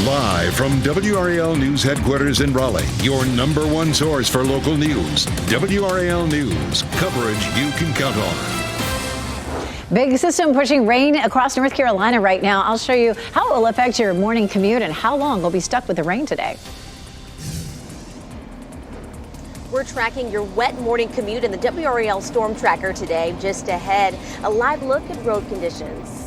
Live from WRAL News Headquarters in Raleigh, your number one source for local news. WRAL News, coverage you can count on. Big system pushing rain across North Carolina right now. I'll show you how it will affect your morning commute and how long we'll be stuck with the rain today. We're tracking your wet morning commute in the WRAL Storm Tracker today. Just ahead, a live look at road conditions.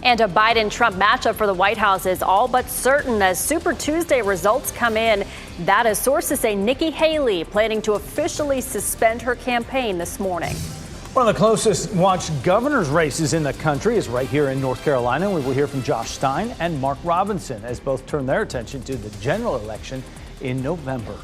And a Biden-Trump matchup for the White House is all but certain as Super Tuesday results come in. That is, sources say Nikki Haley planning to officially suspend her campaign this morning. One of the closest watched governor's races in the country is right here in North Carolina. We will hear from Josh Stein and Mark Robinson as both turn their attention to the general election in November.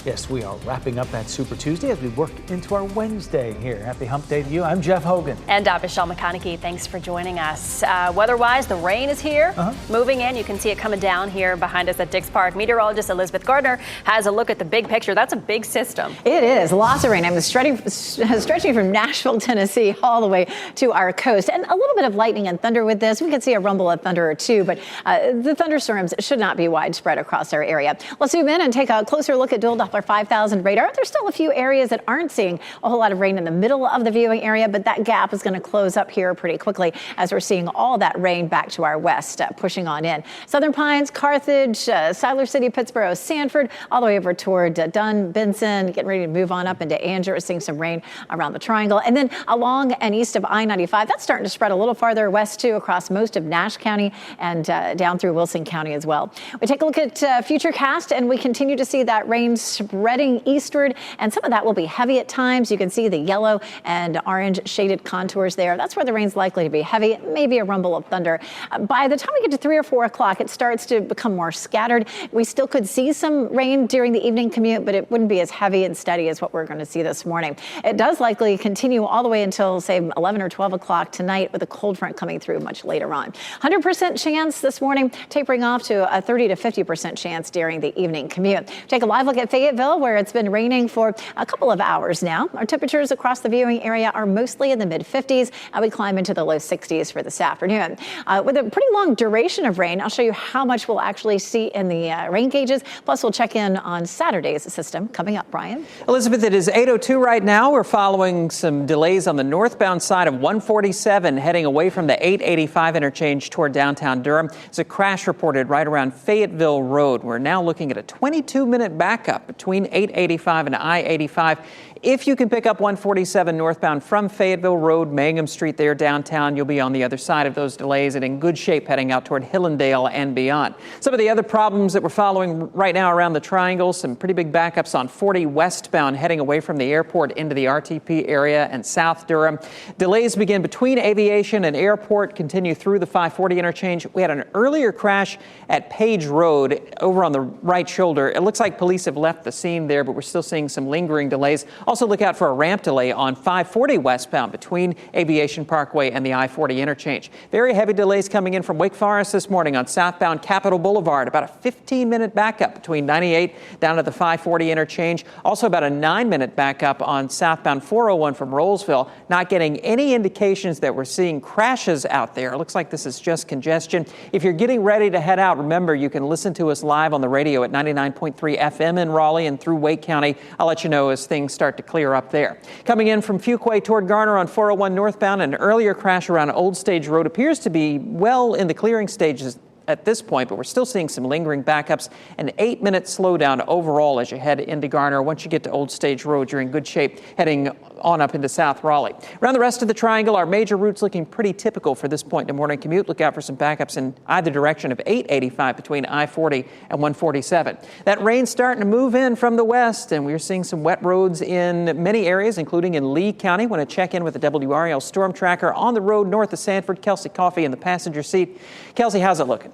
Yes, we are wrapping up that Super Tuesday as we work into our Wednesday here. Happy hump day to you. I'm Jeff Hogan. And Michelle McConaughey. Thanks for joining us. Weather-wise, the rain is here, moving in. You can see it coming down here behind us at Dix Park. Meteorologist Elizabeth Gardner has a look at the big picture. That's a big system. It is. Lots of rain. I'm stretching from Nashville, Tennessee, all the way to our coast. And a little bit of lightning and thunder with this. We could see a rumble of thunder or two, but the thunderstorms should not be widespread across our area. Let's zoom in and take a closer look at dual Doppler 5000 radar. There's still a few areas that aren't seeing a whole lot of rain in the middle of the viewing area, but that gap is going to close up here pretty quickly as we're seeing all that rain back to our west, pushing on in. Southern Pines, Carthage, Siler City, Pittsboro, Sanford, all the way over toward Dunn, Benson, getting ready to move on up into Anger. We're seeing some rain around the triangle. And then along and east of I-95, that's starting to spread a little farther west too, across most of Nash County and down through Wilson County as well. We take a look at Futurecast, and we continue to see that rain spreading eastward, and some of that will be heavy at times. You can see the yellow and orange shaded contours there. That's where the rain's likely to be heavy, maybe a rumble of thunder. By the time we get to 3 or 4 o'clock, it starts to become more scattered. We still could see some rain during the evening commute, but it wouldn't be as heavy and steady as what we're going to see this morning. It does likely continue all the way until, say, 11 or 12 o'clock tonight, with a cold front coming through much later on. 100% chance this morning, tapering off to a 30 to 50% chance during the evening commute. Take a live look at Fayetteville, where it's been raining for a couple of hours now. Our temperatures across the viewing area are mostly in the mid-50s, and we climb into the low 60s for this afternoon. With a pretty long duration of rain, I'll show you how much we'll actually see in the rain gauges. Plus, we'll check in on Saturday's system coming up. Brian? Elizabeth, it is 8:02 right now. We're following some delays on the northbound side of 147 heading away from the 885 interchange toward downtown Durham. There's a crash reported right around Fayetteville Road. We're now looking at a 22-minute backup between 885 and I-85. If you can pick up 147 northbound from Fayetteville Road, Mangum Street there downtown, you'll be on the other side of those delays and in good shape heading out toward Hillendale and beyond. Some of the other problems that we're following right now around the triangle, some pretty big backups on 40 westbound heading away from the airport into the RTP area and South Durham. Delays begin between Aviation and Airport, continue through the 540 interchange. We had an earlier crash at Page Road over on the right shoulder. It looks like police have left the scene there, but we're still seeing some lingering delays. Also look out for a ramp delay on 540 westbound between Aviation Parkway and the I-40 interchange. Very heavy delays coming in from Wake Forest this morning on southbound Capitol Boulevard. About a 15-minute backup between 98 down to the 540 interchange. Also about a 9-minute backup on southbound 401 from Rollsville. Not getting any indications that we're seeing crashes out there. It looks like this is just congestion. If you're getting ready to head out, remember you can listen to us live on the radio at 99.3 FM in Raleigh and through Wake County. I'll let you know as things start to clear up there. Coming in from Fuquay toward Garner on 401 northbound, an earlier crash around Old Stage Road appears to be well in the clearing stages at this point, but we're still seeing some lingering backups. An 8-minute slowdown overall as you head into Garner. Once you get to Old Stage Road, you're in good shape heading on up into South Raleigh. Around the rest of the triangle, our major routes looking pretty typical for this point in the morning commute. Look out for some backups in either direction of 885 between I-40 and 147. That rain's starting to move in from the west, and we're seeing some wet roads in many areas, including in Lee County. Want to check in with the WRAL Storm Tracker on the road north of Sanford. Kelsey Coffey in the passenger seat. Kelsey, how's it looking?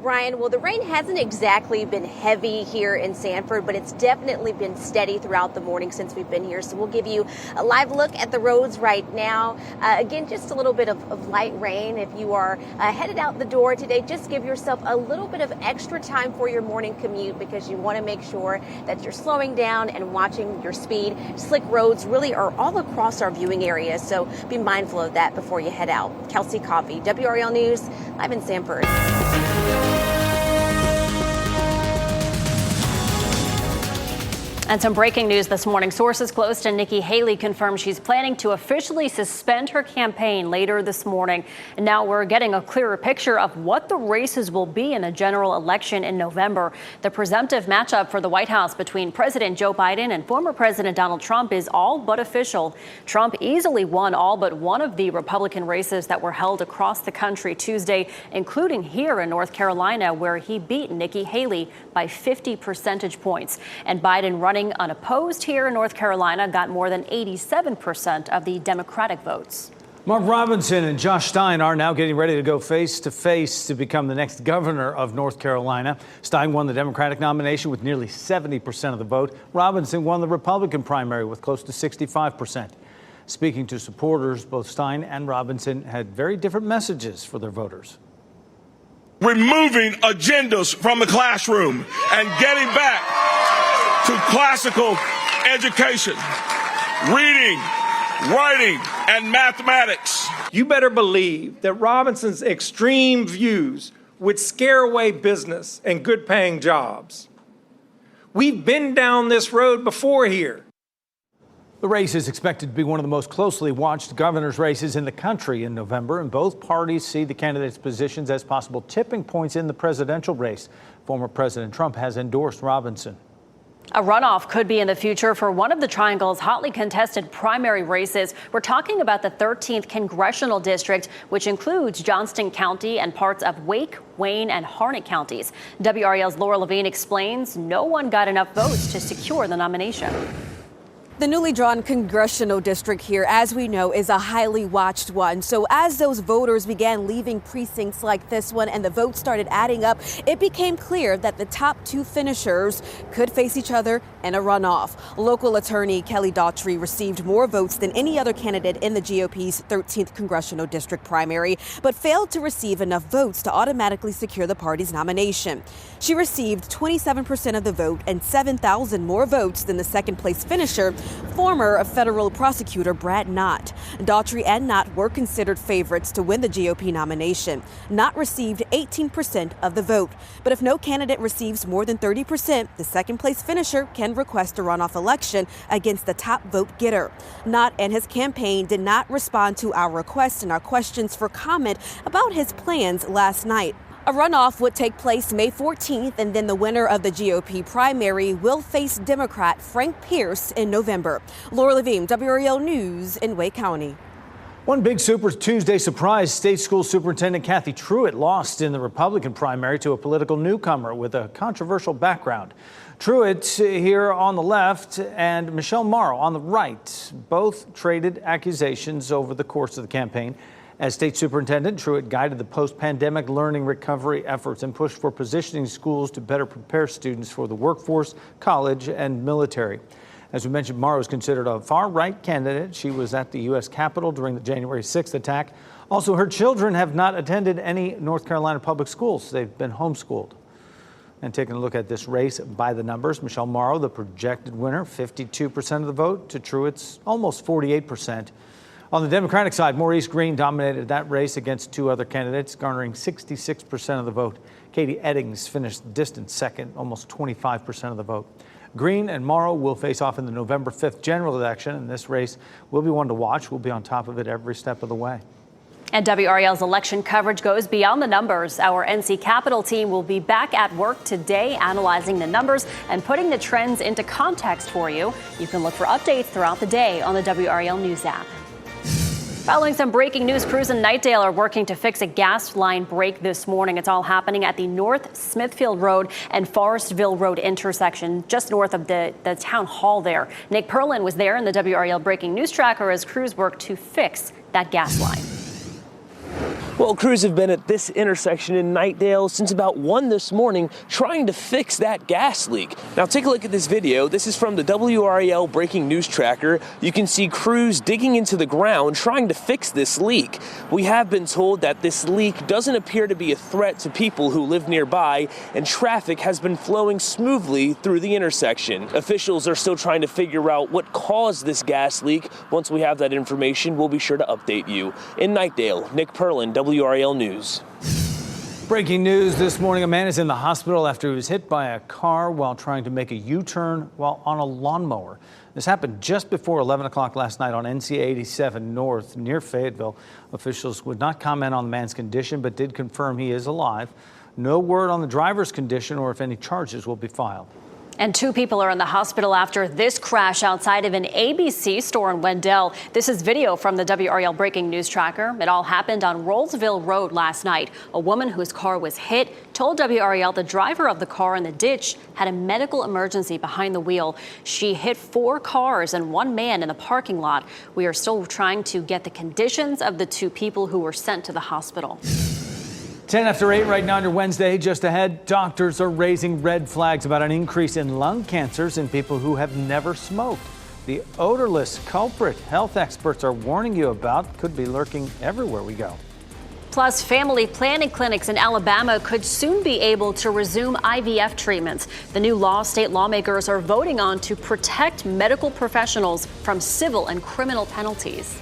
Brian, well, the rain hasn't exactly been heavy here in Sanford, but it's definitely been steady throughout the morning since we've been here. So we'll give you a live look at the roads right now. Again, just a little bit of light rain. If you are headed out the door today, just give yourself a little bit of extra time for your morning commute because you want to make sure that you're slowing down and watching your speed. Slick roads really are all across our viewing area, so be mindful of that before you head out. Kelsey Coffey, WRAL News, live in Sanford. And some breaking news this morning. Sources close to Nikki Haley confirm she's planning to officially suspend her campaign later this morning. And now we're getting a clearer picture of what the races will be in the general election in November. The presumptive matchup for the White House between President Joe Biden and former President Donald Trump is all but official. Trump easily won all but one of the Republican races that were held across the country Tuesday, including here in North Carolina, where he beat Nikki Haley by 50 percentage points. And Biden, running unopposed here in North Carolina, got more than 87% of the Democratic votes. Mark Robinson and Josh Stein are now getting ready to go face to face to become the next governor of North Carolina. Stein won the Democratic nomination with nearly 70% of the vote. Robinson won the Republican primary with close to 65%. Speaking to supporters, both Stein and Robinson had very different messages for their voters. Removing agendas from the classroom and getting back to classical education, reading, writing, and mathematics. You better believe that Robinson's extreme views would scare away business and good-paying jobs. We've been down this road before here. The race is expected to be one of the most closely watched governor's races in the country in November, and both parties see the candidates' positions as possible tipping points in the presidential race. Former President Trump has endorsed Robinson. A runoff could be in the future for one of the Triangle's hotly contested primary races. We're talking about the 13th congressional district, which includes Johnston County and parts of Wake, Wayne, and Harnett counties. WRAL's Laura Levine explains no one got enough votes to secure the nomination. The newly drawn congressional district here, as we know, is a highly watched one. So as those voters began leaving precincts like this one and the votes started adding up, it became clear that the top two finishers could face each other in a runoff. Local attorney Kelly Daughtry received more votes than any other candidate in the GOP's 13th congressional district primary, but failed to receive enough votes to automatically secure the party's nomination. She received 27% of the vote and 7,000 more votes than the second place finisher, former federal prosecutor Brad Knott. Daughtry and Knott were considered favorites to win the GOP nomination. Knott received 18% of the vote. But if no candidate receives more than 30%, the second place finisher can request a runoff election against the top vote getter. Knott and his campaign did not respond to our requests and our questions for comment about his plans last night. A runoff would take place May 14th, and then the winner of the GOP primary will face Democrat Frank Pierce in November. Laura Levine, WRAL News in Wake County. One big Super Tuesday surprise, State School Superintendent Kathy Truitt lost in the Republican primary to a political newcomer with a controversial background. Truitt here on the left and Michelle Morrow on the right both traded accusations over the course of the campaign. As state superintendent, Truitt guided the post-pandemic learning recovery efforts and pushed for positioning schools to better prepare students for the workforce, college, and military. As we mentioned, Morrow is considered a far-right candidate. She was at the U.S. Capitol during the January 6th attack. Also, her children have not attended any North Carolina public schools. They've been homeschooled. And taking a look at this race by the numbers, Michelle Morrow, the projected winner, 52% of the vote, to Truitt's almost 48%. On the Democratic side, Maurice Green dominated that race against two other candidates, garnering 66% of the vote. Katie Eddings finished distant second, almost 25% of the vote. Green and Morrow will face off in the November 5th general election, and this race will be one to watch. We'll be on top of it every step of the way. And WRAL's election coverage goes beyond the numbers. Our NC Capitol team will be back at work today analyzing the numbers and putting the trends into context for you. You can look for updates throughout the day on the WRAL News app. Following some breaking news, crews in Knightdale are working to fix a gas line break this morning. It's all happening at the North Smithfield Road and Forestville Road intersection, just north of the town hall there. Nick Perlin was there in the WRAL Breaking News Tracker as crews work to fix that gas line. Well, crews have been at this intersection in Knightdale since about 1 this morning trying to fix that gas leak. Now take a look at this video. This is from the WRAL breaking news tracker. You can see crews digging into the ground trying to fix this leak. We have been told that this leak doesn't appear to be a threat to people who live nearby, and traffic has been flowing smoothly through the intersection. Officials are still trying to figure out what caused this gas leak. Once we have that information, we'll be sure to update you. In Knightdale, Nick Perlin, WRAL News. Breaking news this morning, a man is in the hospital after he was hit by a car while trying to make a U-turn while on a lawnmower. This happened just before 11 o'clock last night on NC 87 North near Fayetteville. Officials would not comment on the man's condition, but did confirm he is alive. No word on the driver's condition or if any charges will be filed. And 2 people are in the hospital after this crash outside of an ABC store in Wendell. This is video from the WRAL breaking news tracker. It all happened on Rollsville Road last night. A woman whose car was hit told WRAL the driver of the car in the ditch had a medical emergency behind the wheel. She hit 4 cars and 1 man in the parking lot. We are still trying to get the conditions of the 2 people who were sent to the hospital. 10 after 8 right now on your Wednesday. Just ahead, doctors are raising red flags about an increase in lung cancers in people who have never smoked. The odorless culprit health experts are warning you about could be lurking everywhere we go. Plus, family planning clinics in Alabama could soon be able to resume IVF treatments. The new law state lawmakers are voting on to protect medical professionals from civil and criminal penalties.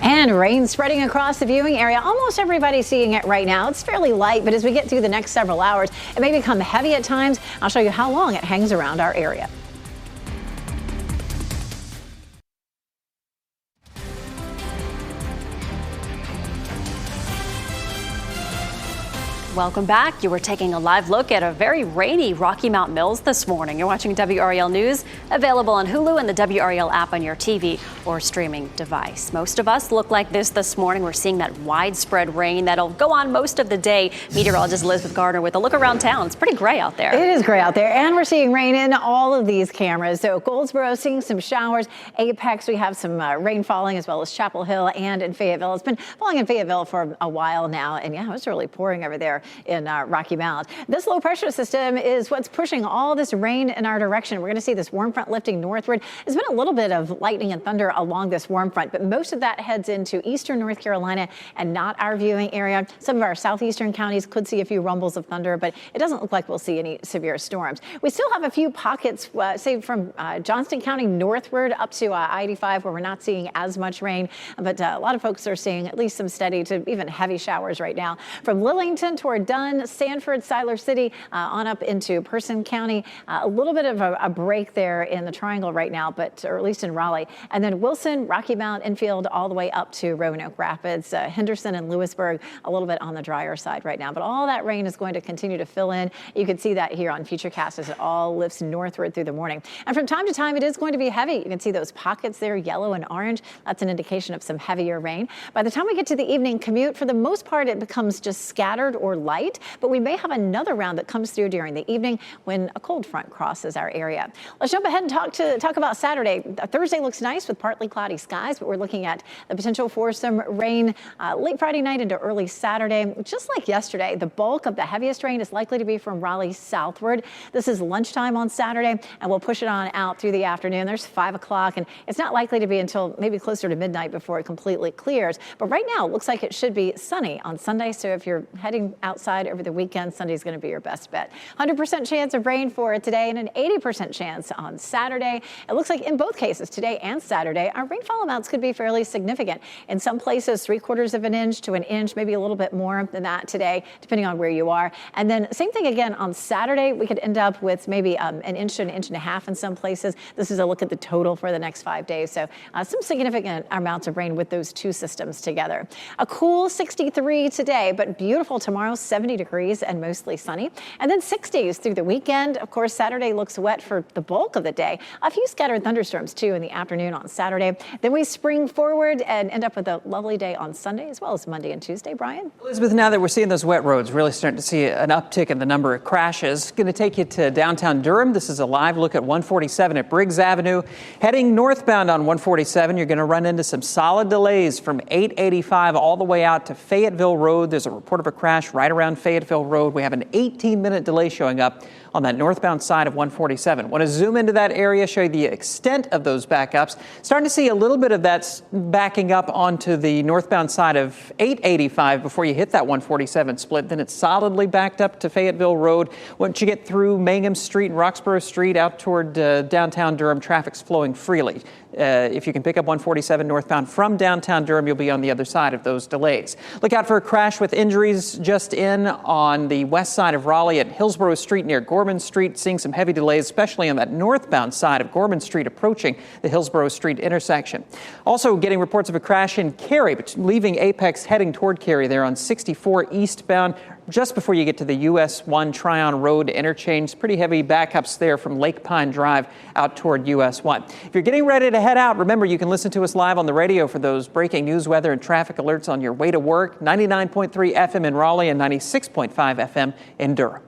And rain spreading across the viewing area. Almost everybody's seeing it right now. It's fairly light, but as we get through the next several hours, it may become heavy at times. I'll show you how long it hangs around our area. Welcome back. You were taking a live look at a very rainy Rocky Mount Mills this morning. You're watching WRAL News, available on Hulu and the WRAL app on your TV or streaming device. Most of us look like this morning. We're seeing that widespread rain that'll go on most of the day. Meteorologist Elizabeth Gardner with a look around town. It's pretty gray out there. It is gray out there, and we're seeing rain in all of these cameras. So Goldsboro seeing some showers. Apex, we have some rain falling, as well as Chapel Hill and in Fayetteville. It's been falling in Fayetteville for a while now, and yeah, it's really pouring over there in Rocky Mount. This low pressure system is what's pushing all this rain in our direction. We're going to see this warm front lifting northward. There's been a little bit of lightning and thunder along this warm front, but most of that heads into eastern North Carolina and not our viewing area. Some of our southeastern counties could see a few rumbles of thunder, but it doesn't look like we'll see any severe storms. We still have a few pockets, say from Johnston County northward up to I-85, where we're not seeing as much rain, but a lot of folks are seeing at least some steady to even heavy showers right now. From Lillington toward Dunn, Sanford, Siler City, on up into Person County. A little bit of a break there in the triangle right now, or at least in Raleigh. And then Wilson, Rocky Mount, Enfield, all the way up to Roanoke Rapids, Henderson and Lewisburg, a little bit on the drier side right now. But all that rain is going to continue to fill in. You can see that here on Futurecast as it all lifts northward through the morning. And from time to time, it is going to be heavy. You can see those pockets there, yellow and orange. That's an indication of some heavier rain. By the time we get to the evening commute, for the most part, it becomes just scattered or light. But we may have another round that comes through during the evening when a cold front crosses our area. Let's jump ahead and talk about Saturday. Thursday looks nice with partly cloudy skies, but we're looking at the potential for some rain late Friday night into early Saturday. Just like yesterday, the bulk of the heaviest rain is likely to be from Raleigh southward. This is lunchtime on Saturday, and we'll push it on out through the afternoon. There's 5 o'clock, and it's not likely to be until maybe closer to midnight before it completely clears. But right now, it looks like it should be sunny on Sunday, so if you're heading outside over the weekend, Sunday's going to be your best bet. 100% chance of rain for today and an 80% chance on Saturday. It looks like in both cases, today and Saturday, our rainfall amounts could be fairly significant. In some places, 3/4 of an inch to an inch, maybe a little bit more than that today, depending on where you are. And then same thing again on Saturday, we could end up with maybe an inch to an inch and a half in some places. This is a look at the total for the next 5 days. So some significant amounts of rain with those two systems together. A cool 63 today, but beautiful tomorrow. 70 degrees and mostly sunny. And then 60s through the weekend. Of course, Saturday looks wet for the bulk of the day. A few scattered thunderstorms, too, in the afternoon on Saturday. Then we spring forward and end up with a lovely day on Sunday as well as Monday and Tuesday. Brian? Elizabeth, now that we're seeing those wet roads, really starting to see an uptick in the number of crashes. Going to take you to downtown Durham. This is a live look at 147 at Briggs Avenue. Heading northbound on 147, you're going to run into some solid delays from 885 all the way out to Fayetteville Road. There's a report of a crash right around Fayetteville Road. We have an 18-minute delay showing up on that northbound side of 147. Want to zoom into that area, show you the extent of those backups. Starting to see a little bit of that backing up onto the northbound side of 885 before you hit that 147 split. Then it's solidly backed up to Fayetteville Road. Once you get through Mangum Street and Roxborough Street out toward downtown Durham, traffic's flowing freely. If you can pick up 147 northbound from downtown Durham, you'll be on the other side of those delays. Look out for a crash with injuries just in on the west side of Raleigh at Hillsborough Street near Gorman Street. Seeing some heavy delays, especially on that northbound side of Gorman Street approaching the Hillsborough Street intersection. Also getting reports of a crash in Cary, leaving Apex heading toward Cary there on 64 eastbound. Just before you get to the US 1 Tryon Road interchange. Pretty heavy backups there from Lake Pine Drive out toward US 1. If you're getting ready to head out, remember you can listen to us live on the radio for those breaking news, weather, and traffic alerts on your way to work. 99.3 FM in Raleigh and 96.5 FM in Durham.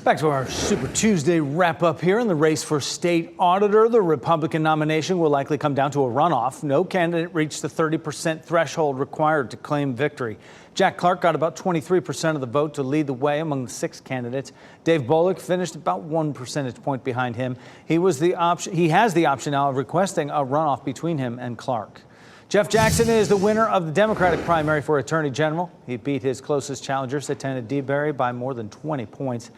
Back to our Super Tuesday wrap up here in the race for state auditor. The Republican nomination will likely come down to a runoff. No candidate reached the 30% threshold required to claim victory. Jack Clark got about 23% of the vote to lead the way among the 6 candidates. Dave Bullock finished about 1 percentage point behind him. He has the option now of requesting a runoff between him and Clark. Jeff Jackson is the winner of the Democratic primary for Attorney General. He beat his closest challenger, Satana DeBerry, by more than 20 points.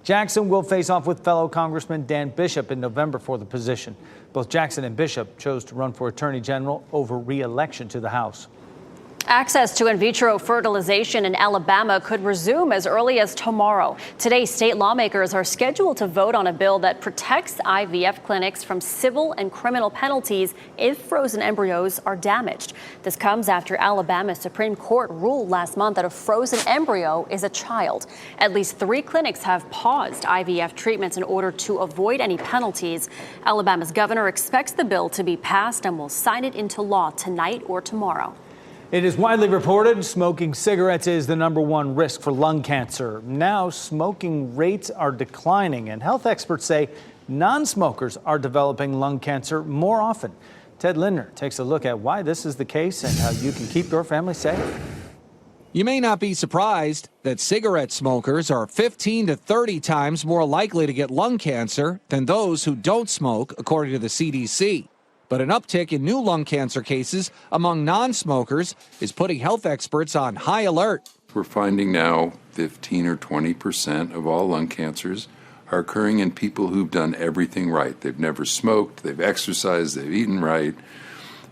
Jackson will face off with fellow Congressman Dan Bishop in November for the position. Both Jackson and Bishop chose to run for Attorney General over re-election to the House. Access to in vitro fertilization in Alabama could resume as early as tomorrow. Today, state lawmakers are scheduled to vote on a bill that protects IVF clinics from civil and criminal penalties if frozen embryos are damaged. This comes after Alabama's Supreme Court ruled last month that a frozen embryo is a child. At least 3 clinics have paused IVF treatments in order to avoid any penalties. Alabama's governor expects the bill to be passed and will sign it into law tonight or tomorrow. It is widely reported smoking cigarettes is the #1 risk for lung cancer. Now, smoking rates are declining, and health experts say non-smokers are developing lung cancer more often. Ted Lindner takes a look at why this is the case and how you can keep your family safe. You may not be surprised that cigarette smokers are 15 to 30 times more likely to get lung cancer than those who don't smoke, according to the CDC. But an uptick in new lung cancer cases among non-smokers is putting health experts on high alert. We're finding now 15 or 20% of all lung cancers are occurring in people who've done everything right. They've never smoked, they've exercised, they've eaten right,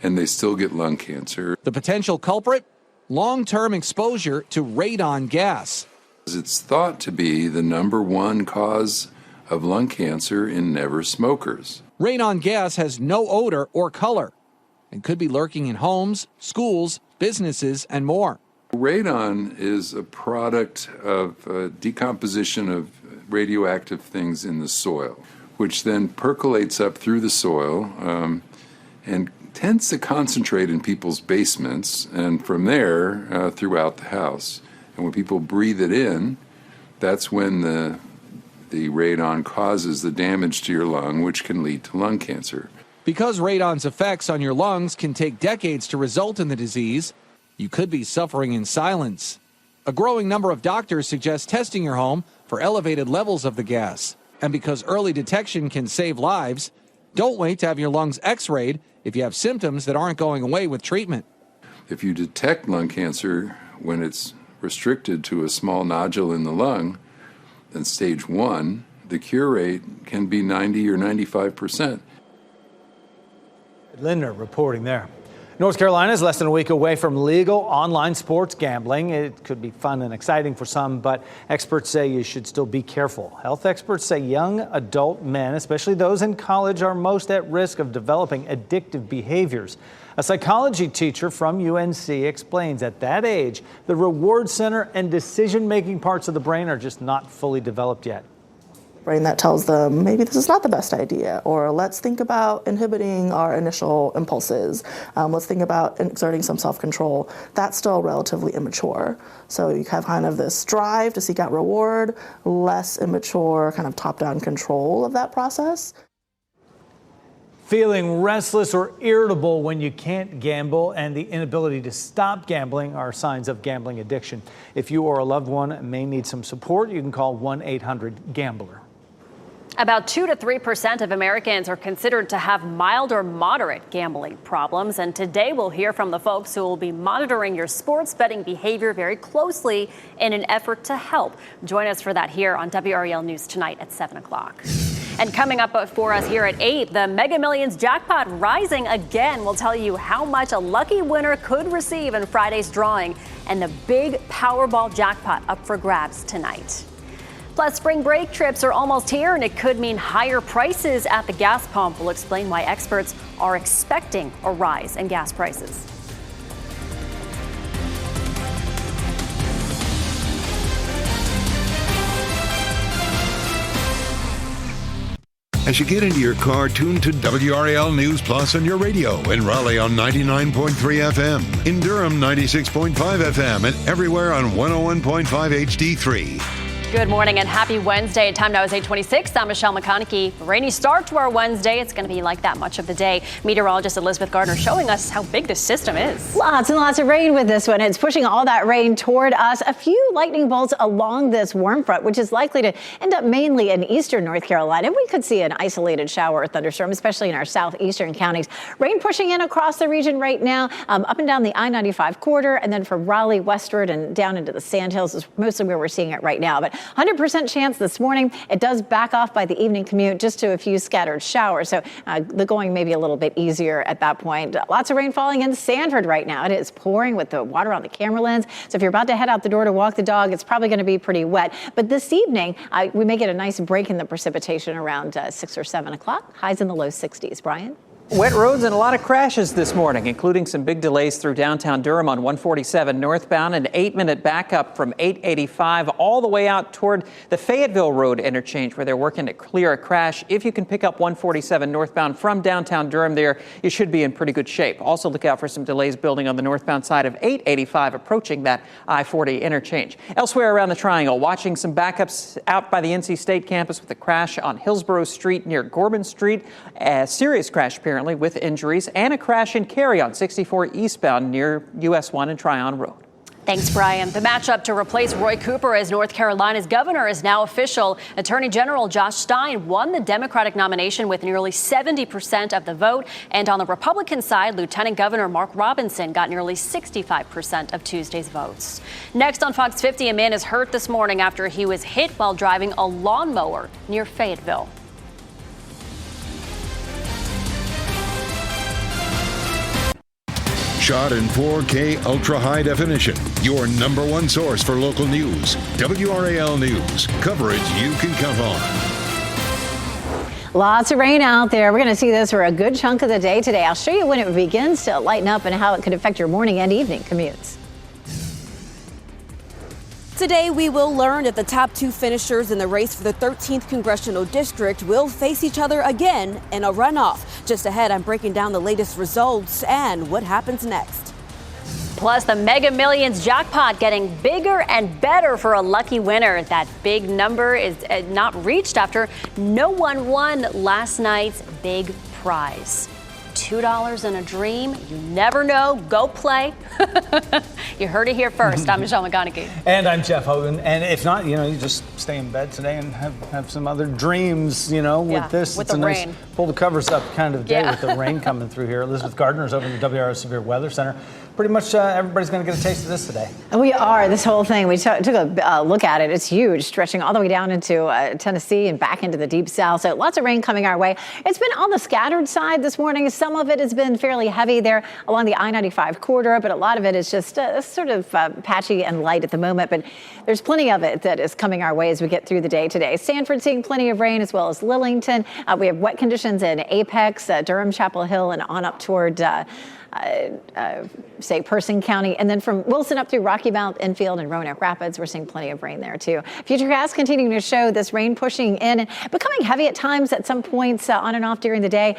and they still get lung cancer. The potential culprit? Long-term exposure to radon gas. It's thought to be the #1 cause of lung cancer in never smokers. Radon gas has no odor or color and could be lurking in homes, schools, businesses, and more. Radon is a product of decomposition of radioactive things in the soil, which then percolates up through the soil and tends to concentrate in people's basements and from there throughout the house. And when people breathe it in, that's when the radon causes the damage to your lung, which can lead to lung cancer. Because radon's effects on your lungs can take decades to result in the disease, you could be suffering in silence. A growing number of doctors suggest testing your home for elevated levels of the gas. And because early detection can save lives, don't wait to have your lungs x-rayed if you have symptoms that aren't going away with treatment. If you detect lung cancer when it's restricted to a small nodule in the lung, then stage 1, the cure rate can be 90 or 95%. Lindner reporting there. North Carolina is less than a week away from legal online sports gambling. It could be fun and exciting for some, but experts say you should still be careful. Health experts say young adult men, especially those in college, are most at risk of developing addictive behaviors. A psychology teacher from UNC explains at that age, the reward center and decision-making parts of the brain are just not fully developed yet. Brain that tells them maybe this is not the best idea, or let's think about inhibiting our initial impulses. Let's think about exerting some self-control. That's still relatively immature. So you have kind of this drive to seek out reward, less immature kind of top-down control of that process. Feeling restless or irritable when you can't gamble and the inability to stop gambling are signs of gambling addiction. If you or a loved one may need some support, you can call 1-800-GAMBLER. About 2 to 3% of Americans are considered to have mild or moderate gambling problems. And today we'll hear from the folks who will be monitoring your sports betting behavior very closely in an effort to help. Join us for that here on WRAL News tonight at 7 o'clock. And coming up for us here at 8, the Mega Millions jackpot rising again. We'll tell you how much a lucky winner could receive in Friday's drawing, and the big Powerball jackpot up for grabs tonight. Plus, spring break trips are almost here, and it could mean higher prices at the gas pump. We'll explain why experts are expecting a rise in gas prices. As you get into your car, tune to WRAL News Plus on your radio. In Raleigh on 99.3 FM. In Durham, 96.5 FM. And everywhere on 101.5 HD3. Good morning and happy Wednesday. Time now is 8:26. I'm Michelle McConaughey. A rainy start to our Wednesday. It's going to be like that much of the day. Meteorologist Elizabeth Gardner showing us how big this system is. Lots and lots of rain with this one. It's pushing all that rain toward us. A few lightning bolts along this warm front, which is likely to end up mainly in eastern North Carolina. We could see an isolated shower or thunderstorm, especially in our southeastern counties. Rain pushing in across the region right now, up and down the I-95 corridor, and then from Raleigh westward and down into the Sandhills is mostly where we're seeing it right now. But 100% chance this morning. It does back off by the evening commute just to a few scattered showers. So the going may be a little bit easier at that point. Lots of rain falling in Sanford right now. It is pouring with the water on the camera lens. So if you're about to head out the door to walk the dog, it's probably going to be pretty wet. But this evening, we may get a nice break in the precipitation around 6 or 7 o'clock. Highs in the low 60s. Brian? Wet roads and a lot of crashes this morning, including some big delays through downtown Durham on 147 northbound, an 8-minute backup from 885 all the way out toward the Fayetteville Road interchange where they're working to clear a crash. If you can pick up 147 northbound from downtown Durham there, you should be in pretty good shape. Also look out for some delays building on the northbound side of 885 approaching that I-40 interchange. Elsewhere around the Triangle, watching some backups out by the NC State campus with a crash on Hillsborough Street near Gorman Street. A serious crash apparently with injuries, and a crash in Cary on 64 eastbound near US 1 and Tryon Road. Thanks, Brian. The matchup to replace Roy Cooper as North Carolina's governor is now official. Attorney General Josh Stein won the Democratic nomination with nearly 70% of the vote. And on the Republican side, Lieutenant Governor Mark Robinson got nearly 65% of Tuesday's votes. Next on Fox 50, a man is hurt this morning after he was hit while driving a lawnmower near Fayetteville. Shot in 4K ultra high definition. Your number one source for local news. WRAL News. Coverage you can count on. Lots of rain out there. We're going to see this for a good chunk of the day today. I'll show you when it begins to lighten up and how it could affect your morning and evening commutes. Today, we will learn that the top two finishers in the race for the 13th Congressional District will face each other again in a runoff. Just ahead, I'm breaking down the latest results and what happens next. Plus, the Mega Millions jackpot getting bigger and better for a lucky winner. That big number is not reached after no one won last night's big prize. $2 in a dream. You never know. Go play. You heard it here first. I'm Michelle McConaughey. And I'm Jeff Hogan. And if not, you just stay in bed today and have some other dreams, with this. With it's the a rain. Nice pull the covers up kind of day with the rain coming through here. Elizabeth Gardner's over in the WRAL Severe Weather Center. Pretty much everybody's going to get a taste of this today. We are. This whole thing, we took a look at it. It's huge, stretching all the way down into Tennessee and back into the deep south. So lots of rain coming our way. It's been on the scattered side this morning. Some of it has been fairly heavy there along the I-95 corridor, but a lot of it is just sort of patchy and light at the moment. But there's plenty of it that is coming our way as we get through the day today. Sanford seeing plenty of rain as well as Lillington. We have wet conditions in Apex, Durham, Chapel Hill, and on up toward say, Person County. And then from Wilson up through Rocky Mount, Enfield, and Roanoke Rapids, we're seeing plenty of rain there, too. Futurecast continuing to show this rain pushing in and becoming heavy at times at some points on and off during the day.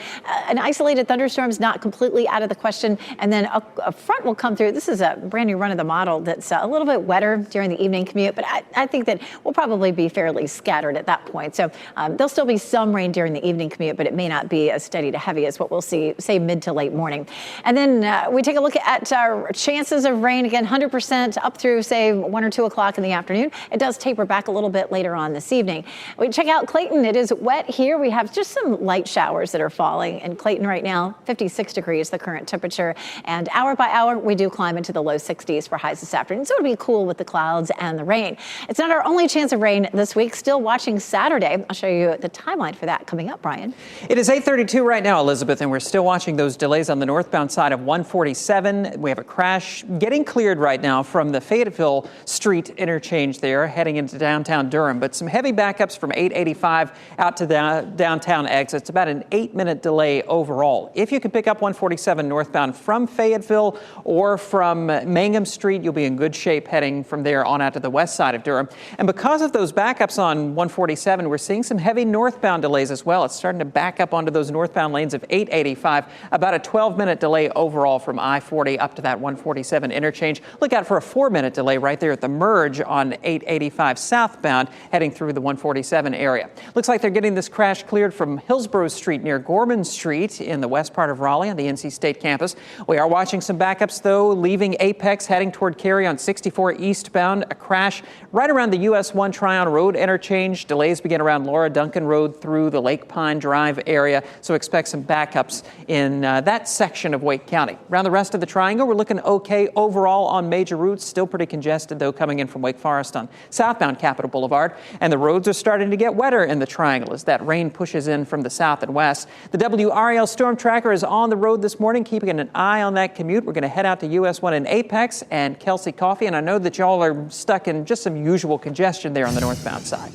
An isolated thunderstorm is not completely out of the question. And then a front will come through. This is a brand new run of the model that's a little bit wetter during the evening commute, but I think that we'll probably be fairly scattered at that point. So there'll still be some rain during the evening commute, but it may not be as steady to heavy as what we'll see, say, mid to late morning. And then we take a look at our chances of rain. Again, 100% up through, say, 1 or 2 o'clock in the afternoon. It does taper back a little bit later on this evening. We check out Clayton. It is wet here. We have just some light showers that are falling in Clayton right now. 56 degrees, the current temperature. And hour by hour, we do climb into the low 60s for highs this afternoon. So it'll be cool with the clouds and the rain. It's not our only chance of rain this week. Still watching Saturday. I'll show you the timeline for that coming up, Brian. It is 8:32 right now, Elizabeth, and we're still watching those delays on the northbound side of 147. We have a crash getting cleared right now from the Fayetteville Street interchange there, heading into downtown Durham. But some heavy backups from 885 out to the downtown exit. It's about an 8-minute delay overall. If you can pick up 147 northbound from Fayetteville or from Mangum Street, you'll be in good shape heading from there on out to the west side of Durham. And because of those backups on 147, we're seeing some heavy northbound delays as well. It's starting to back up onto those northbound lanes of 885. About a 12-minute delay overall from I-40 up to that 147 interchange. Look out for a 4-minute delay right there at the merge on 885 southbound heading through the 147 area. Looks like they're getting this crash cleared from Hillsborough Street near Gorman Street in the west part of Raleigh on the NC State campus. We are watching some backups, though, leaving Apex heading toward Cary on 64 eastbound. A crash right around the US 1 Tryon Road interchange. Delays begin around Laura Duncan Road through the Lake Pine Drive area, so expect some backups in that section of Wake County. Around the rest of the triangle, we're looking okay overall on major routes. Still pretty congested, though, coming in from Wake Forest on southbound Capitol Boulevard. And the roads are starting to get wetter in the triangle as that rain pushes in from the south and west. The WRAL Storm Tracker is on the road this morning, keeping an eye on that commute. We're going to head out to US 1 in Apex and Kelsey Coffee, and I know that y'all are stuck in just some usual congestion there on the northbound side.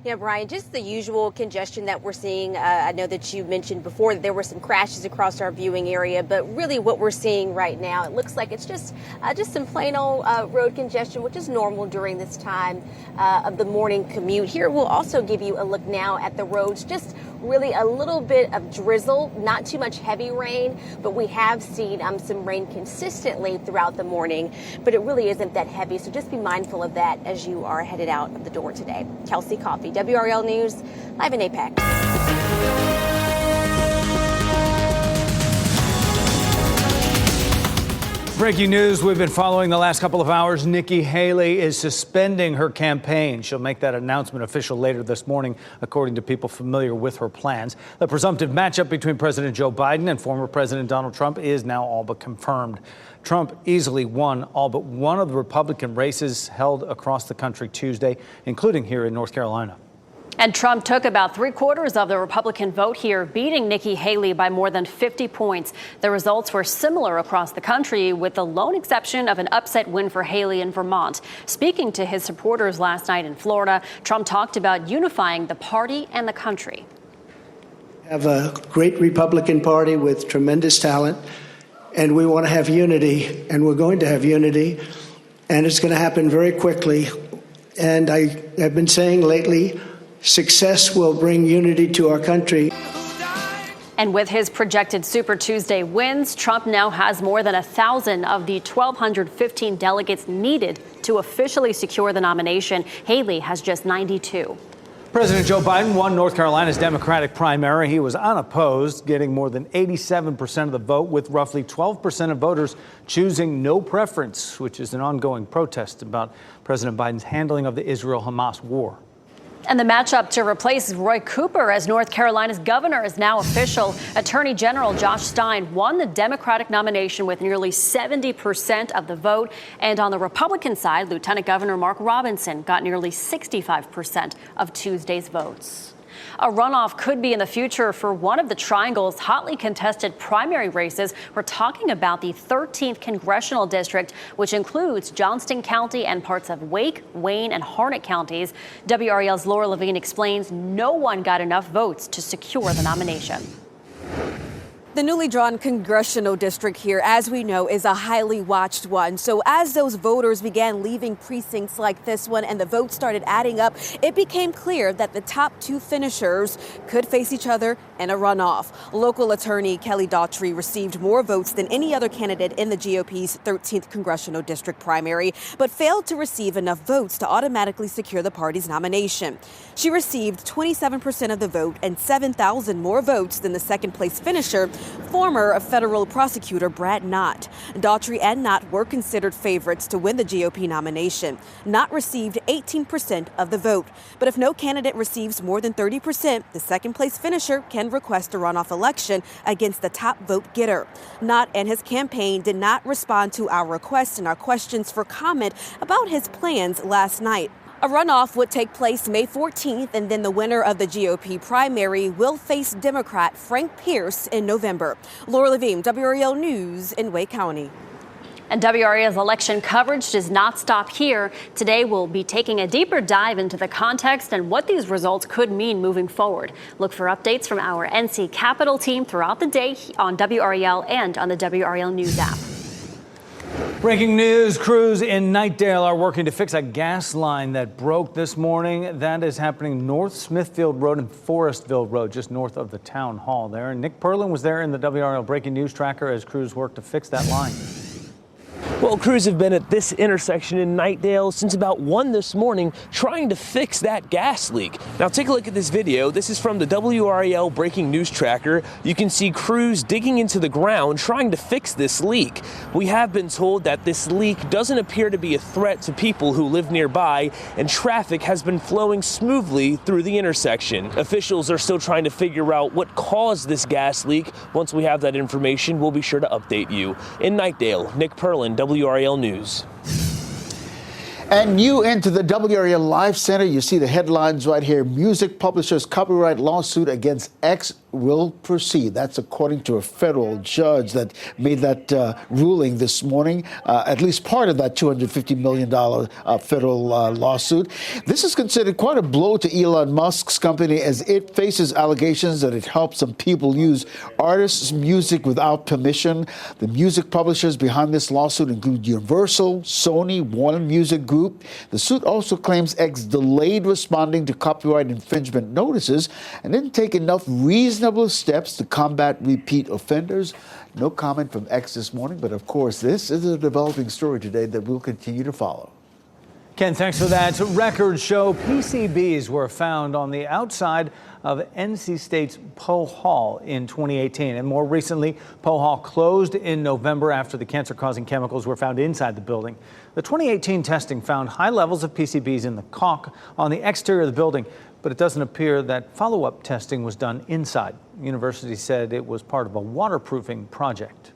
Yeah, Brian, just the usual congestion that we're seeing. I know that you mentioned before that there were some crashes across our viewing area, but really what we're seeing right now, it looks like it's just some plain old road congestion, which is normal during this time of the morning commute. Here, we'll also give you a look now at the roads, just really a little bit of drizzle, not too much heavy rain, but we have seen some rain consistently throughout the morning, but it really isn't that heavy. So just be mindful of that as you are headed out of the door today. Kelsey Coffee, WRAL News, live in Apex. Breaking news we've been following the last couple of hours. Nikki Haley is suspending her campaign. She'll make that announcement official later this morning, according to people familiar with her plans. The presumptive matchup between President Joe Biden and former President Donald Trump is now all but confirmed. Trump easily won all but one of the Republican races held across the country Tuesday, including here in North Carolina. And Trump took about 3/4 of the Republican vote here, beating Nikki Haley by more than 50 points. The results were similar across the country, with the lone exception of an upset win for Haley in Vermont. Speaking to his supporters last night in Florida, Trump talked about unifying the party and the country. We have a great Republican Party with tremendous talent, and we want to have unity, and we're going to have unity, and it's going to happen very quickly. And I have been saying lately, success will bring unity to our country. And with his projected Super Tuesday wins, Trump now has more than 1,000 of the 1,215 delegates needed to officially secure the nomination. Haley has just 92. President Joe Biden won North Carolina's Democratic primary. He was unopposed, getting more than 87% of the vote, with roughly 12% of voters choosing no preference, which is an ongoing protest about President Biden's handling of the Israel-Hamas war. And the matchup to replace Roy Cooper as North Carolina's governor is now official. Attorney General Josh Stein won the Democratic nomination with nearly 70% of the vote. And on the Republican side, Lieutenant Governor Mark Robinson got nearly 65% of Tuesday's votes. A runoff could be in the future for one of the Triangle's hotly contested primary races. We're talking about the 13th congressional district, which includes Johnston County and parts of Wake, Wayne, and Harnett counties. WRAL's Laura Levine explains no one got enough votes to secure the nomination. The newly drawn congressional district here, as we know, is a highly watched one. So as those voters began leaving precincts like this one and the votes started adding up, it became clear that the top two finishers could face each other in a runoff. Local attorney Kelly Daughtry received more votes than any other candidate in the GOP's 13th congressional district primary, but failed to receive enough votes to automatically secure the party's nomination. She received 27% of the vote and 7,000 more votes than the second place finisher, former federal prosecutor Brad Knott. Daughtry and Knott were considered favorites to win the GOP nomination. Knott received 18% of the vote. But if no candidate receives more than 30%, the second place finisher can request a runoff election against the top vote getter. Knott and his campaign did not respond to our requests and our questions for comment about his plans last night. A runoff would take place May 14th, and then the winner of the GOP primary will face Democrat Frank Pierce in November. Laura Levine, WRAL News in Wake County. And WRAL's election coverage does not stop here. Today, we'll be taking a deeper dive into the context and what these results could mean moving forward. Look for updates from our NC Capitol team throughout the day on WRAL and on the WRAL News app. Breaking news, crews in Knightdale are working to fix a gas line that broke this morning. That is happening North Smithfield Road and Forestville Road, just north of the town hall there. And Nick Perlin was there in the WRAL Breaking News Tracker as crews work to fix that line. Well, crews have been at this intersection in Knightdale since about 1 this morning trying to fix that gas leak. Now take a look at this video. This is from the WRAL Breaking News Tracker. You can see crews digging into the ground trying to fix this leak. We have been told that this leak doesn't appear to be a threat to people who live nearby, and traffic has been flowing smoothly through the intersection. Officials are still trying to figure out what caused this gas leak. Once we have that information, we'll be sure to update you. In Knightdale, Nick Perlin, WRAL News. And new into the WRAL Live Center, you see the headlines right here. Music publishers' copyright lawsuit against X will proceed. That's according to a federal judge that made that ruling this morning, at least part of that $250 million federal lawsuit. This is considered quite a blow to Elon Musk's company as it faces allegations that it helped some people use artists' music without permission. The music publishers behind this lawsuit include Universal, Sony, Warner Music Group. The suit also claims X delayed responding to copyright infringement notices and didn't take enough reasonable steps to combat repeat offenders. No comment from X this morning, but of course, this is a developing story today that we'll continue to follow. Ken, thanks for that. Records show PCBs were found on the outside of NC State's Poe Hall in 2018. And more recently, Poe Hall closed in November after the cancer-causing chemicals were found inside the building. The 2018 testing found high levels of PCBs in the caulk on the exterior of the building, but it doesn't appear that follow-up testing was done inside. The university said it was part of a waterproofing project.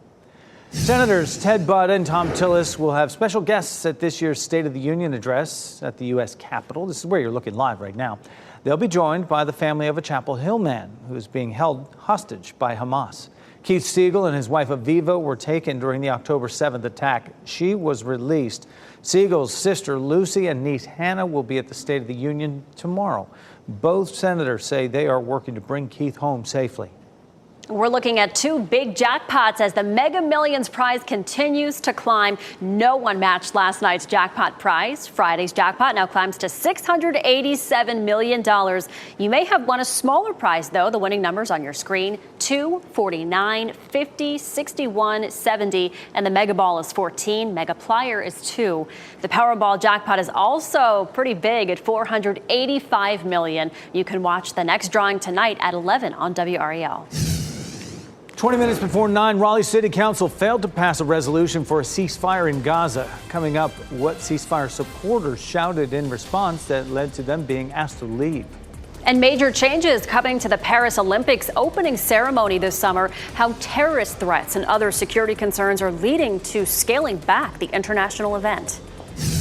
Senators Ted Budd and Tom Tillis will have special guests at this year's State of the Union address at the U.S. Capitol. This is where you're looking live right now. They'll be joined by the family of a Chapel Hill man who is being held hostage by Hamas. Keith Siegel and his wife Aviva were taken during the October 7th attack. She was released. Siegel's sister Lucy and niece Hannah will be at the State of the Union tomorrow. Both senators say they are working to bring Keith home safely. We're looking at two big jackpots as the Mega Millions prize continues to climb. No one matched last night's jackpot prize. Friday's jackpot now climbs to $687 million. You may have won a smaller prize, though. The winning numbers on your screen: 2, 49, 50, 61, 70, and the Mega Ball is 14. Mega Plier is 2. The Powerball jackpot is also pretty big at $485 million. You can watch the next drawing tonight at 11 on WRAL. 20 minutes before 9, Raleigh City Council failed to pass a resolution for a ceasefire in Gaza. Coming up, what ceasefire supporters shouted in response that led to them being asked to leave. And major changes coming to the Paris Olympics opening ceremony this summer. How terrorist threats and other security concerns are leading to scaling back the international event.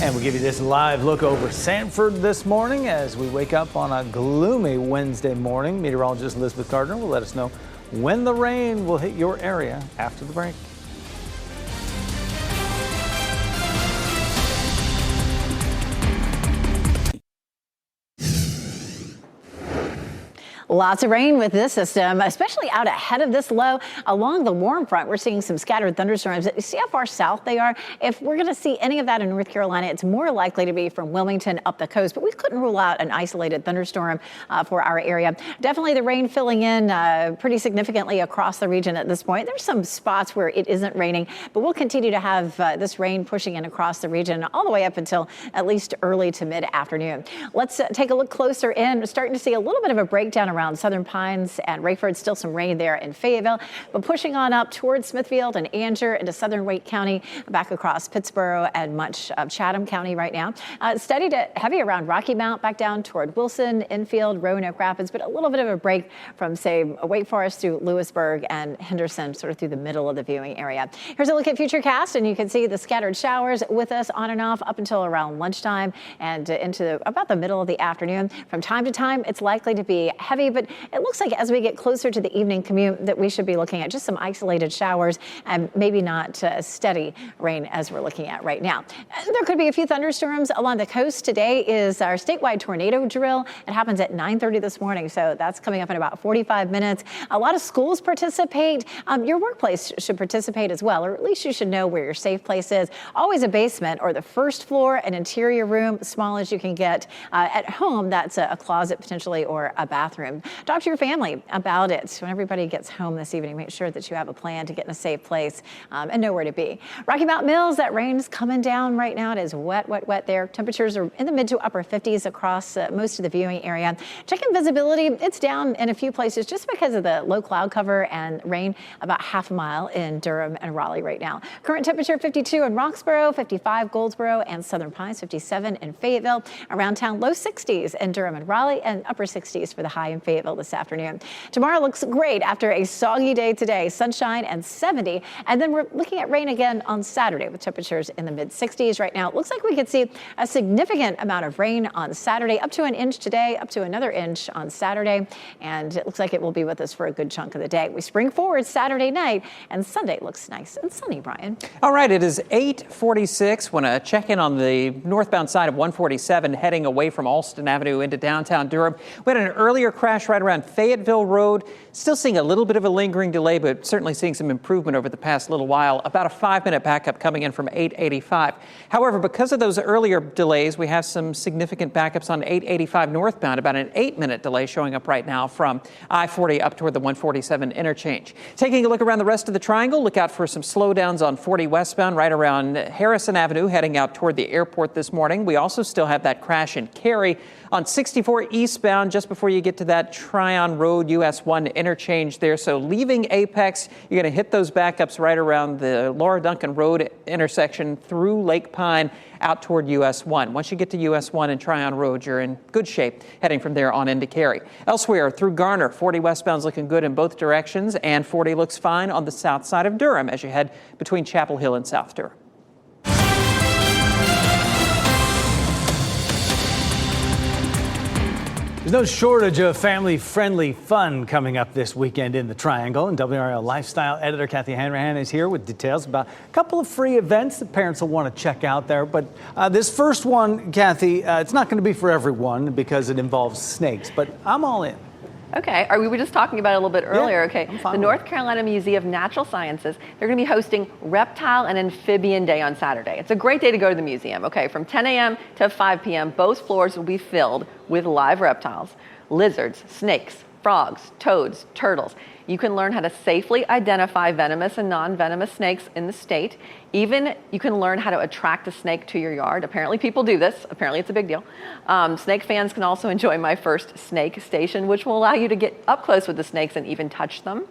And we'll give you this live look over Sanford this morning as we wake up on a gloomy Wednesday morning. Meteorologist Elizabeth Gardner will let us know when the rain will hit your area after the break. Lots of rain with this system, especially out ahead of this low. Along the warm front, we're seeing some scattered thunderstorms. See how far south they are? If we're going to see any of that in North Carolina, it's more likely to be from Wilmington up the coast, but we couldn't rule out an isolated thunderstorm for our area. Definitely the rain filling in pretty significantly across the region at this point. There's some spots where it isn't raining, but we'll continue to have this rain pushing in across the region all the way up until at least early to mid-afternoon. Let's take a look closer in. We're starting to see a little bit of a breakdown around Southern Pines and Rayford. Still some rain there in Fayetteville, but pushing on up towards Smithfield and Angier into southern Wake County, back across Pittsboro and much of Chatham County right now. Steady to heavy around Rocky Mount, back down toward Wilson, Enfield, Roanoke Rapids, but a little bit of a break from, say, Wake Forest through Lewisburg and Henderson, sort of through the middle of the viewing area. Here's a look at Futurecast, and you can see the scattered showers with us on and off up until around lunchtime and into about the middle of the afternoon. From time to time, it's likely to be heavy, but it looks like as we get closer to the evening commute that we should be looking at just some isolated showers and maybe not steady rain as we're looking at right now. There could be a few thunderstorms along the coast. Today is our statewide tornado drill. It happens at 9:30 this morning, so that's coming up in about 45 minutes. A lot of schools participate. Your workplace should participate as well, or at least you should know where your safe place is. Always a basement or the first floor, an interior room, small as you can get. At home, that's a closet potentially or a bathroom. Talk to your family about it. When everybody gets home this evening, make sure that you have a plan to get in a safe place and know where to be. Rocky Mountain Mills, that rain's coming down right now. It is wet, wet, wet there. Temperatures are in the mid to upper 50s across most of the viewing area. Checking visibility, it's down in a few places just because of the low cloud cover and rain, about half a mile in Durham and Raleigh right now. Current temperature 52 in Roxborough, 55 Goldsboro and Southern Pines, 57 in Fayetteville. Around town, low 60s in Durham and Raleigh and upper 60s for the high in Fayetteville this afternoon. Tomorrow looks great after a soggy day today, sunshine and 70. And then we're looking at rain again on Saturday with temperatures in the mid 60s right now. It looks like we could see a significant amount of rain on Saturday, up to an inch today, up to another inch on Saturday. And it looks like it will be with us for a good chunk of the day. We spring forward Saturday night and Sunday looks nice and sunny, Brian. All right, it is 8:46. Want to check in on the northbound side of 147 heading away from Alston Avenue into downtown Durham. We had an earlier crash right around Fayetteville Road. Still seeing a little bit of a lingering delay, but certainly seeing some improvement over the past little while. About a 5-minute backup coming in from 885. However, because of those earlier delays, we have some significant backups on 885 northbound, about an 8-minute delay showing up right now from I-40 up toward the 147 interchange. Taking a look around the rest of the triangle, look out for some slowdowns on 40 westbound right around Harrison Avenue heading out toward the airport this morning. We also still have that crash in Cary on 64 eastbound just before you get to that Tryon Road US 1 interchange there. So leaving Apex, you're going to hit those backups right around the Laura Duncan Road intersection through Lake Pine out toward US 1. Once you get to US 1 and Tryon Road, you're in good shape heading from there on into Cary. Elsewhere through Garner, 40 westbound's looking good in both directions, and 40 looks fine on the south side of Durham as you head between Chapel Hill and South Durham. There's no shortage of family-friendly fun coming up this weekend in the Triangle, and WRAL lifestyle editor Kathy Hanrahan is here with details about a couple of free events that parents will want to check out there. But this first one, Kathy, it's not going to be for everyone because it involves snakes, but I'm all in. Okay, we were just talking about it a little bit earlier. Yeah, okay, I'm fine the with North Carolina Museum of Natural Sciences, they're going to be hosting Reptile and Amphibian Day on Saturday. It's a great day to go to the museum. Okay, from 10 a.m. to 5 p.m., both floors will be filled with live reptiles, lizards, snakes, frogs, toads, turtles. You can learn how to safely identify venomous and non-venomous snakes in the state. Even you can learn how to attract a snake to your yard. Apparently people do this. Apparently it's a big deal. Snake fans can also enjoy My First Snake Station, which will allow you to get up close with the snakes and even touch them.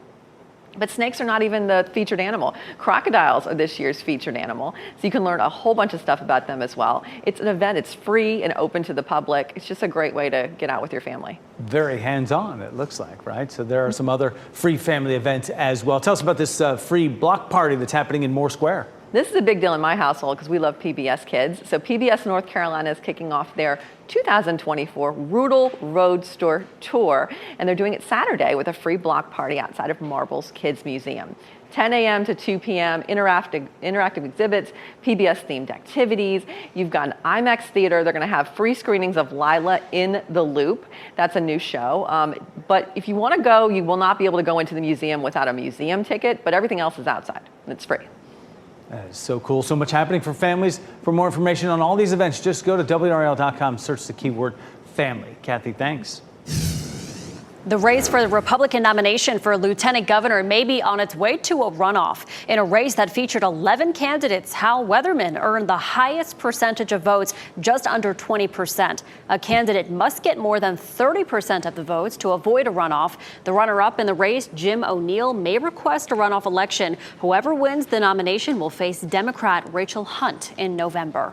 But snakes are not even the featured animal. Crocodiles are this year's featured animal. So you can learn a whole bunch of stuff about them as well. It's an event, it's free and open to the public. It's just a great way to get out with your family. Very hands-on, it looks like, right? So there are some other free family events as well. Tell us about this free block party that's happening in Moore Square. This is a big deal in my household because we love PBS Kids. So PBS North Carolina is kicking off their 2024 Rural Roadster Tour, and they're doing it Saturday with a free block party outside of Marbles Kids Museum. 10 a.m. to 2 p.m., interactive exhibits, PBS-themed activities. You've got an IMAX theater. They're going to have free screenings of Lila in the Loop. That's a new show. But if you want to go, you will not be able to go into the museum without a museum ticket, but everything else is outside, and it's free. That is so cool. So much happening for families. For more information on all these events, just go to WRAL.com, search the keyword family. Kathy, thanks. The race for the Republican nomination for lieutenant governor may be on its way to a runoff. In a race that featured 11 candidates, Hal Weatherman earned the highest percentage of votes, just under 20%. A candidate must get more than 30% of the votes to avoid a runoff. The runner-up in the race, Jim O'Neill, may request a runoff election. Whoever wins the nomination will face Democrat Rachel Hunt in November.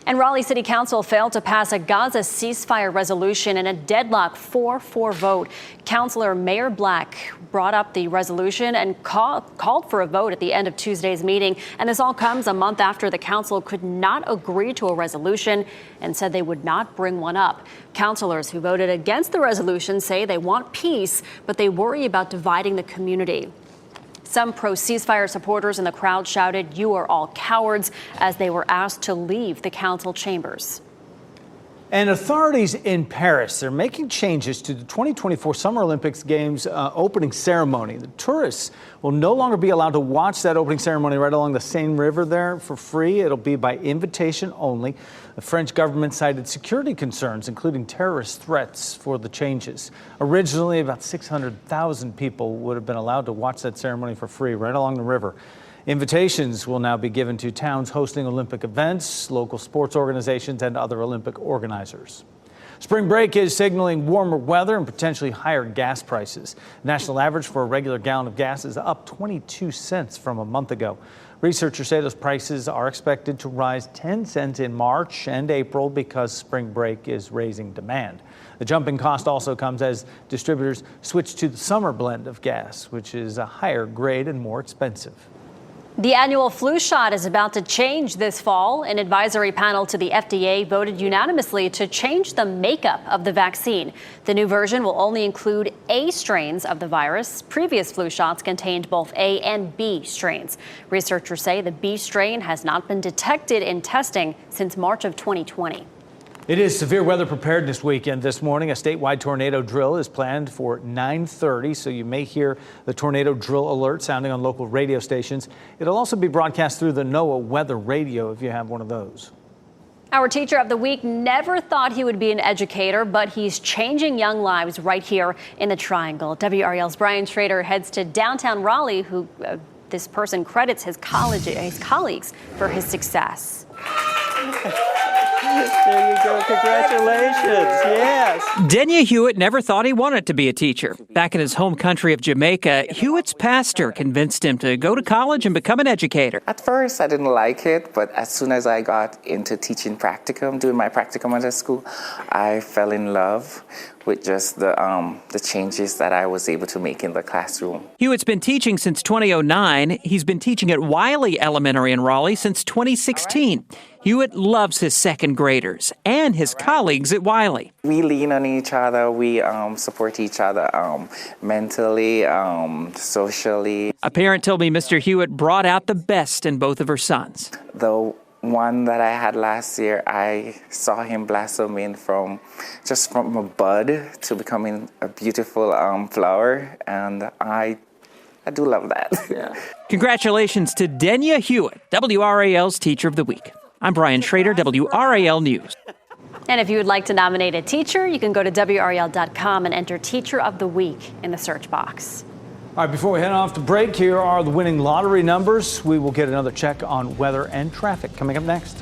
And Raleigh City Council failed to pass a Gaza ceasefire resolution in a deadlock 4-4 vote. Councilor Mayor Black brought up the resolution and called for a vote at the end of Tuesday's meeting. And this all comes a month after the council could not agree to a resolution and said they would not bring one up. Councilors who voted against the resolution say they want peace, but they worry about dividing the community. Some pro-ceasefire supporters in the crowd shouted, "You are all cowards," as they were asked to leave the council chambers. And authorities in Paris, they're making changes to the 2024 Summer Olympics Games opening ceremony. The tourists will no longer be allowed to watch that opening ceremony right along the Seine River there for free. It'll be by invitation only. The French government cited security concerns, including terrorist threats, for the changes. Originally, about 600,000 people would have been allowed to watch that ceremony for free right along the river. Invitations will now be given to towns hosting Olympic events, local sports organizations, and other Olympic organizers. Spring break is signaling warmer weather and potentially higher gas prices. The national average for a regular gallon of gas is up 22 cents from a month ago. Researchers say those prices are expected to rise 10 cents in March and April because spring break is raising demand. The jump in cost also comes as distributors switch to the summer blend of gas, which is a higher grade and more expensive. The annual flu shot is about to change this fall. An advisory panel to the FDA voted unanimously to change the makeup of the vaccine. The new version will only include A strains of the virus. Previous flu shots contained both A and B strains. Researchers say the B strain has not been detected in testing since March of 2020. It is Severe Weather Preparedness Weekend this morning. A statewide tornado drill is planned for 9:30, so you may hear the tornado drill alert sounding on local radio stations. It'll also be broadcast through the NOAA weather radio if you have one of those. Our teacher of the week never thought he would be an educator, but he's changing young lives right here in the Triangle. WRAL's Brian Schrader heads to downtown Raleigh, who this person credits his colleagues for his success. There you go. Congratulations. Yes. Denya Hewitt never thought he wanted to be a teacher. Back in his home country of Jamaica, Hewitt's pastor convinced him to go to college and become an educator. At first, I didn't like it, but as soon as I got into teaching practicum, doing my practicum at school, I fell in love with just the changes that I was able to make in the classroom. Hewitt's been teaching since 2009. He's been teaching at Wiley Elementary in Raleigh since 2016. Hewitt loves his second graders and his colleagues at Wiley. We lean on each other. We support each other mentally, socially. A parent told me Mr. Hewitt brought out the best in both of her sons. The one that I had last year, I saw him blossoming from a bud to becoming a beautiful flower, and I do love that. Yeah. Congratulations to Denya Hewitt, WRAL's Teacher of the Week. I'm Brian Schrader, WRAL News. And if you would like to nominate a teacher, you can go to WRAL.com and enter Teacher of the Week in the search box. All right, before we head off to break, here are the winning lottery numbers. We will get another check on weather and traffic coming up next.